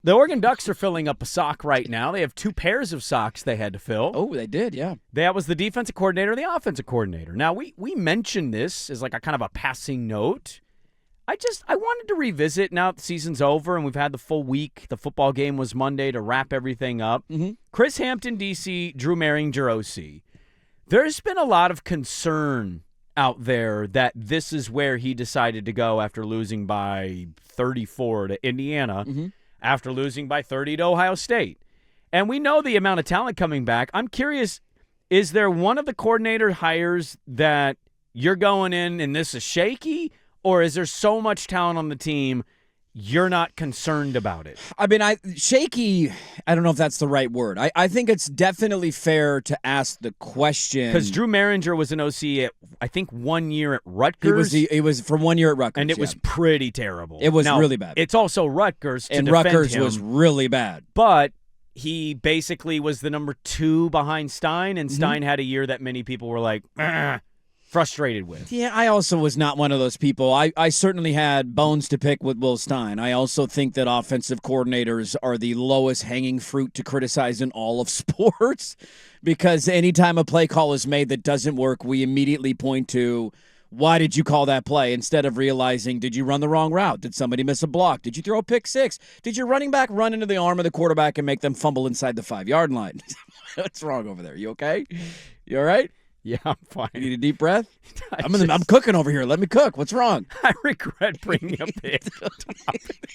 The Oregon Ducks are filling up a sock right now. They have 2 pairs of socks they had to fill. Oh, they did, yeah. That was the defensive coordinator and the offensive coordinator. Now, we mentioned this as like a kind of a passing note. I wanted to revisit now that the season's over and we've had the full week. The football game was Monday to wrap everything up. Mm-hmm. Chris Hampton, D.C., Drew Maringer, OC. There's been a lot of concern out there that this is where he decided to go after losing by 34 to Indiana, after losing by 30 to Ohio State. And we know the amount of talent coming back. I'm curious, is there one of the coordinator hires that you're going in and this is shaky, or is there so much talent on the team you're not concerned about it? I mean, shaky, I don't know if that's the right word. I think it's definitely fair to ask the question. Because Drew Maringer was an OC at, I think, 1 year at Rutgers. He was for 1 year at Rutgers. And it was pretty terrible. It was now, really bad. It's also Rutgers to and defend Rutgers him, was really bad. But he basically was the number 2 behind Stein, and Stein had a year that many people were like, frustrated with. Yeah, I also was not one of those people. I certainly had bones to pick with Will Stein. I also think that offensive coordinators are the lowest hanging fruit to criticize in all of sports because anytime a play call is made that doesn't work, we immediately point to, why did you call that play? Instead of realizing, did you run the wrong route? Did somebody miss a block? Did you throw a pick six? Did your running back run into the arm of the quarterback and make them fumble inside the 5-yard line? What's wrong over there? You okay? You all right? Yeah, I'm fine. You need a deep breath? I'm cooking over here. Let me cook. What's wrong? I regret bringing up this topic.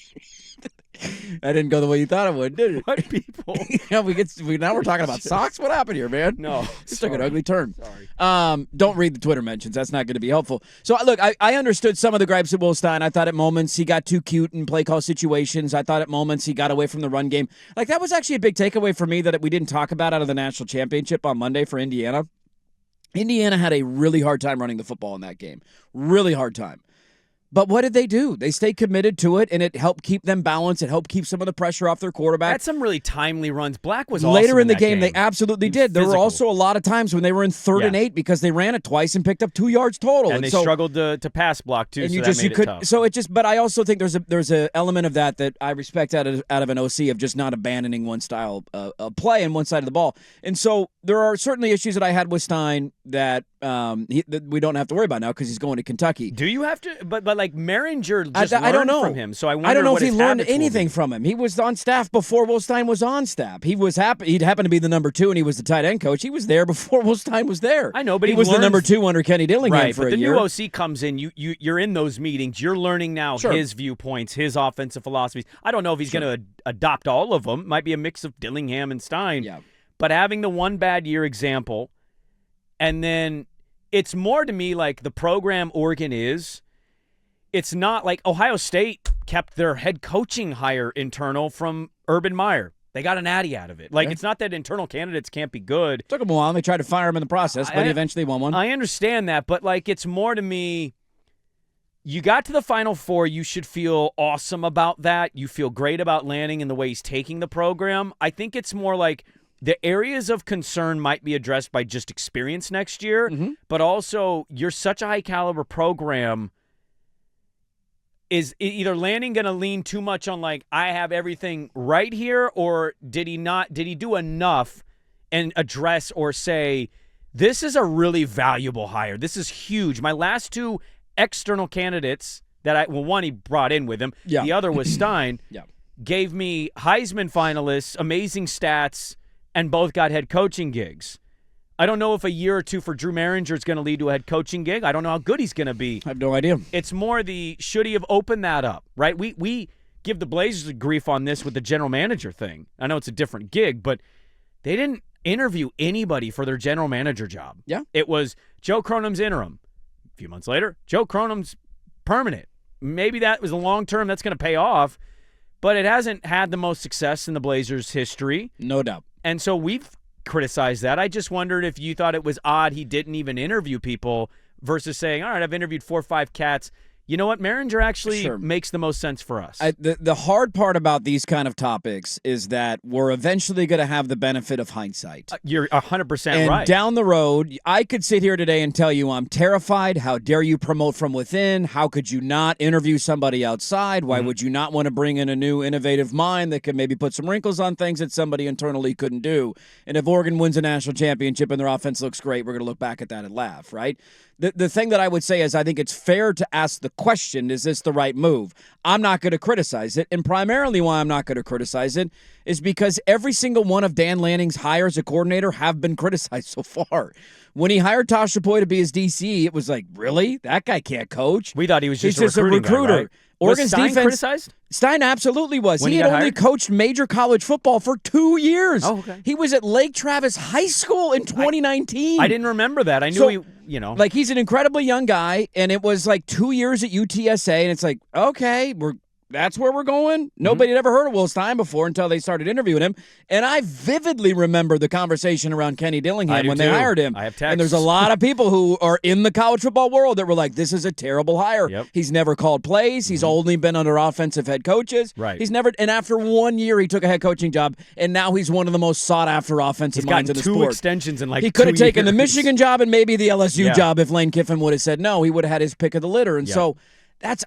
That didn't go the way you thought it would, did it? What people? Yeah, now we're talking about socks. What happened here, man? No. This took an ugly turn. Sorry. Don't read the Twitter mentions. That's not going to be helpful. So, look, I understood some of the gripes at Will Stein. I thought at moments he got too cute in play call situations. I thought at moments he got away from the run game. Like, that was actually a big takeaway for me that we didn't talk about out of the national championship on Monday for Indiana. Indiana had a really hard time running the football in that game. Really hard time. But what did they do? They stayed committed to it, and it helped keep them balanced. It helped keep some of the pressure off their quarterback. Had some really timely runs. Black was awesome later in the that game. They absolutely did. There were also a lot of times when they were in 3rd and 8 because they ran it twice and picked up 2 yards total. And they struggled to pass block too. And so that made it tough. So it just. But I also think there's a element of that I respect out of an OC of just not abandoning one style of play and one side of the ball. And so there are certainly issues that I had with Stein that that we don't have to worry about now because he's going to Kentucky. Do you have to? But like Maringer just I don't know from him, so I wonder. I don't know what if he his learned habits will anything be. from him. He was on staff before Will Stein was on staff. He'd happened to be the number 2, and he was the tight end coach. He was there before Will Stein was there. I know, but he was the number 2 under Kenny Dillingham for a year. Right, but the new OC comes in. You're in those meetings. You're learning now his viewpoints, his offensive philosophies. I don't know if he's going to adopt all of them. Might be a mix of Dillingham and Stein. Yeah. But having the one bad year example, and then it's more to me like the program Oregon is. It's not like Ohio State kept their head coaching hire internal from Urban Meyer. They got an Addy out of it. Like, it's not that internal candidates can't be good. Took them a while. They tried to fire him in the process, but he eventually won one. I understand that, but, like, it's more to me, you got to the Final Four. You should feel awesome about that. You feel great about Lanning and the way he's taking the program. I think it's more like the areas of concern might be addressed by just experience next year, but also you're such a high-caliber program. Is either Lanning going to lean too much on, like, I have everything right here, or did he do enough and address or say, this is a really valuable hire. This is huge. My last 2 external candidates one he brought in with him. Yeah. The other was Stein. Yeah. Gave me Heisman finalists, amazing stats, and both got head coaching gigs. I don't know if a year or 2 for Drew Maringer is going to lead to a head coaching gig. I don't know how good he's going to be. I have no idea. It's more should he have opened that up, right? We give the Blazers grief on this with the general manager thing. I know it's a different gig, but they didn't interview anybody for their general manager job. Yeah. It was Joe Cronum's interim. A few months later, Joe Cronum's permanent. Maybe that was a long term. That's going to pay off, but it hasn't had the most success in the Blazers' history. No doubt. And so we've criticized that. I just wondered if you thought it was odd he didn't even interview people versus saying, all right, I've interviewed 4 or 5 cats. you know what? Maringer actually Sure. makes the most sense for us. The hard part about these kind of topics is that we're eventually going to have the benefit of hindsight. You're 100% And right. down the road, I could sit here today and tell you I'm terrified. How dare you promote from within? How could you not interview somebody outside? Why would you not want to bring in a new innovative mind that could maybe put some wrinkles on things that somebody internally couldn't do? And if Oregon wins a national championship and their offense looks great, we're going to look back at that and laugh, right? The thing that I would say is I think it's fair to ask the question, is this the right move? I'm not going to criticize it. And primarily why I'm not going to criticize it is because every single one of Dan Lanning's hires as a coordinator have been criticized so far. When he hired Tosh Chapoy to be his DC, it was like, really? That guy can't coach. We thought he was He's just a recruiter. Guy, right? Oregon's was Stein defense criticized? Stein absolutely was. When he he had got only hired? coached major college football for 2 years. Oh, okay. He was at Lake Travis High School in 2019. I didn't remember that. I knew So, he, you know. Like, he's an incredibly young guy, and it was like 2 years at UTSA, and it's like, okay, that's where we're going. Nobody had ever heard of Will Stein before until they started interviewing him. And I vividly remember the conversation around Kenny Dillingham when they hired him. I have texts. And there's a lot of people who are in the college football world that were like, this is a terrible hire. Yep. He's never called plays. He's only been under offensive head coaches. Right. He's never, and after 1 year, he took a head coaching job, and now he's one of the most sought after offensive He's minds gotten in the 2 sport. extensions in like He could have 2 taken the years. Michigan job and maybe the LSU Yeah. job if Lane Kiffin would have said no. He would have had his pick of the litter. And Yeah. so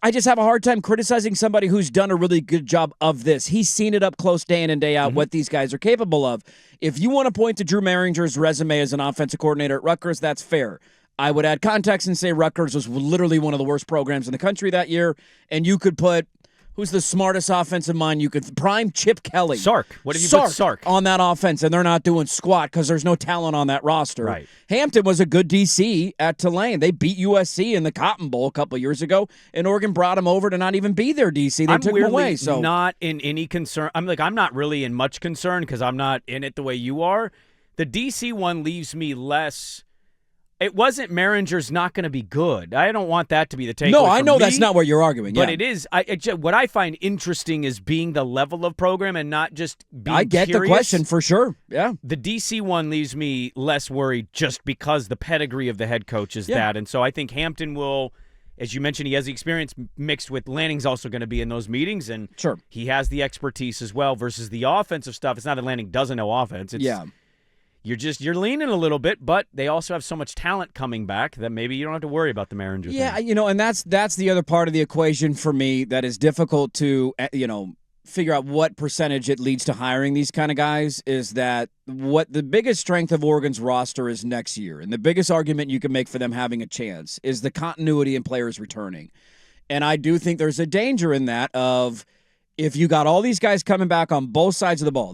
I just have a hard time criticizing somebody who's done a really good job of this. He's seen it up close day in and day out what these guys are capable of. If you want to point to Drew Maringer's resume as an offensive coordinator at Rutgers, that's fair. I would add context and say Rutgers was literally one of the worst programs in the country that year, and you could put who's the smartest offensive mind you could prime Chip Kelly. Sark. What if you put Sark on that offense, and they're not doing squat because there's no talent on that roster. Right. Hampton was a good DC at Tulane. They beat USC in the Cotton Bowl a couple years ago, and Oregon brought him over to not even be their DC. They I'm took him weirdly away. So not in any concern. I'm not really in much concern because I'm not in it the way you are. The DC one leaves me less. It wasn't Maringer's not going to be good. I don't want that to be the takeaway. no, I from know me, that's not what you're arguing. But yeah. it is. What I find interesting is being the level of program and not just being I get curious. the question for sure. Yeah. The DC one leaves me less worried just because the pedigree of the head coach is that. And so I think Hampton will, as you mentioned, he has the experience mixed with Lanning's also going to be in those meetings. And Sure. he has the expertise as well versus the offensive stuff. It's not that Lanning doesn't know offense. It's, Yeah. You're leaning a little bit, but they also have so much talent coming back that maybe you don't have to worry about the Maringer Yeah, thing. and that's the other part of the equation for me that is difficult to, figure out what percentage it leads to hiring these kind of guys is that what the biggest strength of Oregon's roster is next year. And the biggest argument you can make for them having a chance is the continuity in players returning. And I do think there's a danger in that of if you got all these guys coming back on both sides of the ball.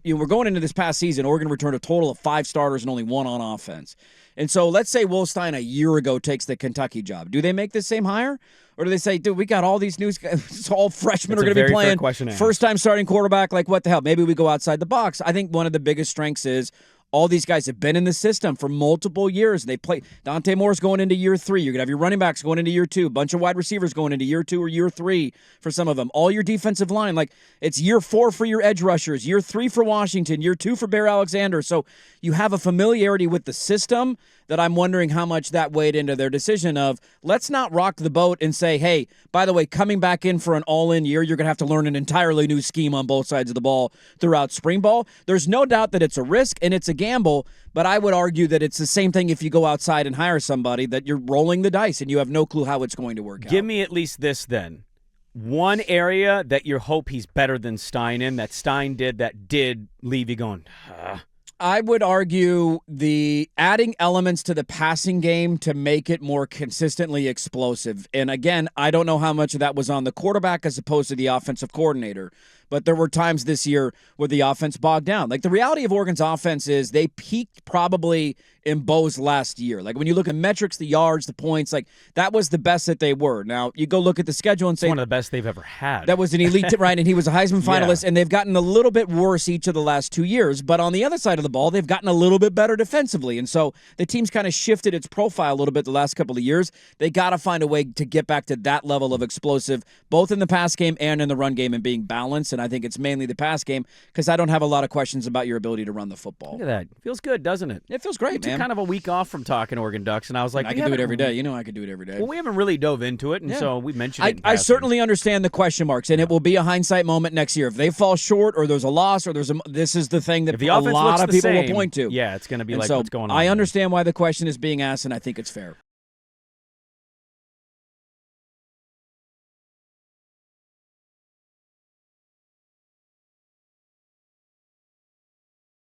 We're going into this past season, Oregon returned a total of 5 starters and only 1 on offense. And so let's say Will Stein a year ago takes the Kentucky job. Do they make the same hire? Or do they say, dude, we got all these new guys, it's all freshmen That's are going to be a very fair playing question to ask. first-time starting quarterback, like what the hell? Maybe we go outside the box. I think one of the biggest strengths is all these guys have been in the system for multiple years. They play. Dante Moore's going into year 3. You're going to have your running backs going into year 2. A bunch of wide receivers going into year 2 or year 3 for some of them. All your defensive line. Like, it's year 4 for your edge rushers, year 3 for Washington, year 2 for Bear Alexander. So you have a familiarity with the system that I'm wondering how much that weighed into their decision of let's not rock the boat and say, hey, by the way, coming back in for an all-in year, you're going to have to learn an entirely new scheme on both sides of the ball throughout spring ball. There's no doubt that it's a risk and it's a gamble, but I would argue that it's the same thing if you go outside and hire somebody, that you're rolling the dice and you have no clue how it's going to work out. Give me at least this then. One area that you hope he's better than Stein in, that Stein did leave you going, I would argue the adding elements to the passing game to make it more consistently explosive. And again, I don't know how much of that was on the quarterback as opposed to the offensive coordinator. But there were times this year where the offense bogged down. Like, the reality of Oregon's offense is they peaked probably in Bo's last year. Like, when you look at metrics, the yards, the points, like, that was the best that they were. Now, you go look at the schedule and say, one of the best they've ever had. that was an elite, right? And he was a Heisman finalist, and they've gotten a little bit worse each of the last 2 years. But on the other side of the ball, they've gotten a little bit better defensively. And so the team's kind of shifted its profile a little bit the last couple of years. They got to find a way to get back to that level of explosive, both in the pass game and in the run game, and being balanced. And and I think it's mainly the pass game because I don't have a lot of questions about your ability to run the football. Look at that. Feels good, doesn't it? It feels great, we man. took kind of a week off from talking Oregon Ducks, and I was like, I can do it every day. You know I could do it every day. Well, we haven't really dove into it, and so we mentioned it. I certainly understand the question marks, and it will be a hindsight moment next year. If they fall short or there's a loss or this is the thing that a lot of people will point to. Yeah, it's going to be and like, so what's going on? I understand why the question is being asked, and I think it's fair.